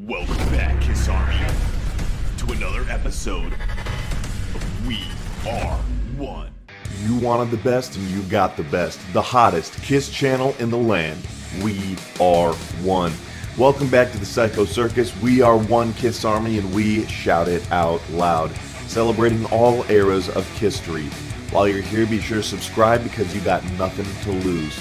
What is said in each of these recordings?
Welcome back, Kiss Army, to another episode of We Are One. You wanted the best and you got the best. The hottest Kiss channel in the land. We are one. Welcome back to the Psycho Circus. We are one Kiss Army and we shout it out loud. Celebrating all eras of Kisstory. While you're here, be sure to subscribe because you got nothing to lose.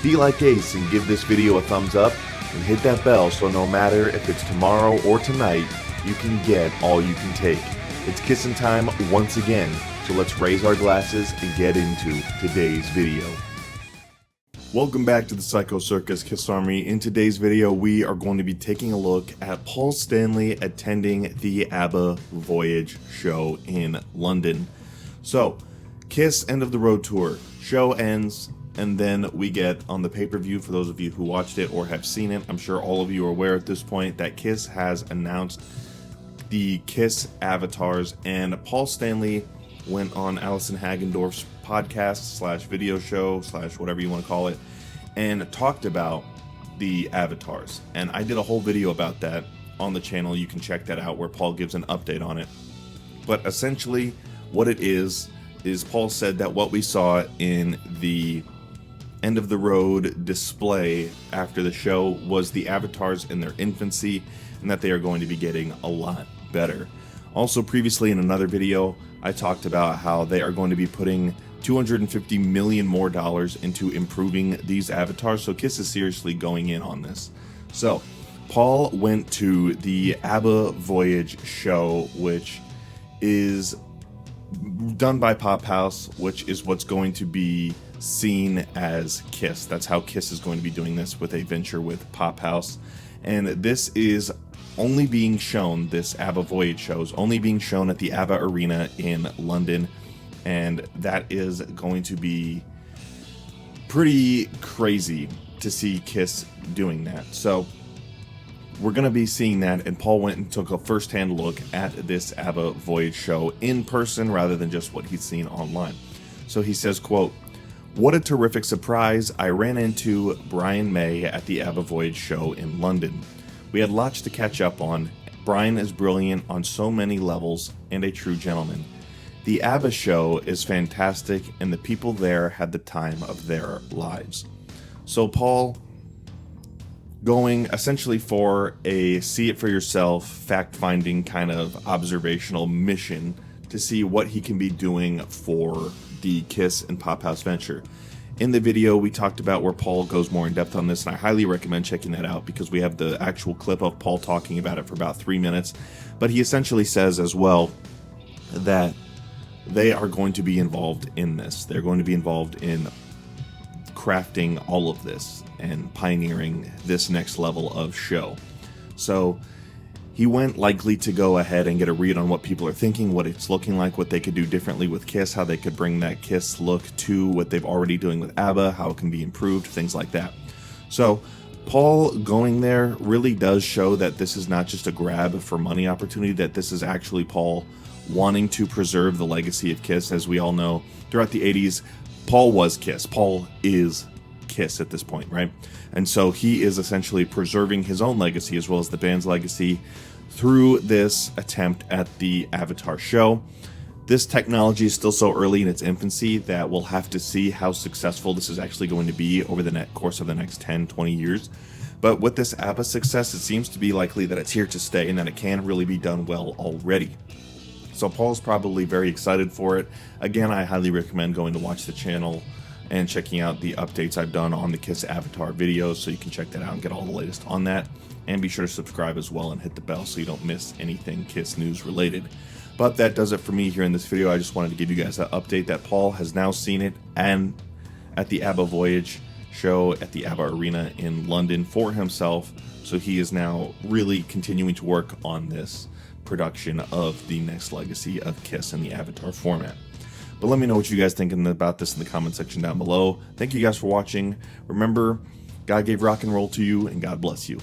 Be like Ace and give this video a thumbs up and hit that bell so no matter if it's tomorrow or tonight, you can get all you can take. It's kissing time once again, so let's raise our glasses and get into today's video. Welcome back to the Psycho Circus, Kiss Army. In today's video, we are going to be taking a look at Paul Stanley attending the Abba Voyage show in London. So, Kiss End of the Road Tour. Show ends, and then we get on the pay-per-view, for those of you who watched it or have seen it, I'm sure all of you are aware at this point that Kiss has announced the Kiss avatars, and Paul Stanley went on Allison Hagendorf's podcast / video show / whatever you want to call it, and talked about the avatars. And I did a whole video about that on the channel. You can check that out where Paul gives an update on it. But essentially what it is Paul said that what we saw in the end of the road display after the show was the avatars in their infancy, and that they are going to be getting a lot better. Also, previously in another video, I talked about how they are going to be putting $250 million more into improving these avatars, so Kiss is seriously going in on this. So, Paul went to the Abba Voyage show, which is done by Pop House, which is what's going to be seen as Kiss. That's how Kiss is going to be doing this, with a venture with Pop House. And this is only being shown, this Abba Voyage show is only being shown at the Abba Arena in London, and that is going to be pretty crazy to see Kiss doing that. So we're going to be seeing that, and Paul went and took a first-hand look at this Abba Voyage show in person rather than just what he's seen online. So he says, quote, "What a terrific surprise. I ran into Brian May at the Abba Voyage show in London. We had lots to catch up on. Brian is brilliant on so many levels and a true gentleman. The Abba show is fantastic, and the people there had the time of their lives." So Paul going essentially for a see-it-for-yourself, fact-finding kind of observational mission to see what he can be doing for the Kiss and Pop House venture. In the video, we talked about where Paul goes more in depth on this, and I highly recommend checking that out because we have the actual clip of Paul talking about it for about 3 minutes. But he essentially says as well that they are going to be involved in this. They're going to be involved in crafting all of this and pioneering this next level of show. So he went likely to go ahead and get a read on what people are thinking, what it's looking like, what they could do differently with Kiss, how they could bring that Kiss look to what they've already doing with ABBA, how it can be improved, things like that. So Paul going there really does show that this is not just a grab for money opportunity, that this is actually Paul wanting to preserve the legacy of Kiss. As we all know, throughout the 80s, Paul was Kiss. Paul is Kiss at this point, right? And so he is essentially preserving his own legacy as well as the band's legacy through this attempt at the Avatar show. This technology is still so early in its infancy that we'll have to see how successful this is actually going to be over the course of the next 10, 20 years. But with this ABBA success, it seems to be likely that it's here to stay and that it can really be done well already. So Paul's probably very excited for it. Again, I highly recommend going to watch the channel and checking out the updates I've done on the Kiss Avatar videos, so you can check that out and get all the latest on that. And be sure to subscribe as well and hit the bell so you don't miss anything Kiss news related. But that does it for me here in this video. I just wanted to give you guys an update that Paul has now seen it and at the Abba Voyage show at the Abba Arena in London for himself. So he is now really continuing to work on this production of the next legacy of Kiss in the Avatar format. But let me know what you guys thinking about this in the comment section down below. Thank you guys for watching. Remember, God gave rock and roll to you, and God bless you.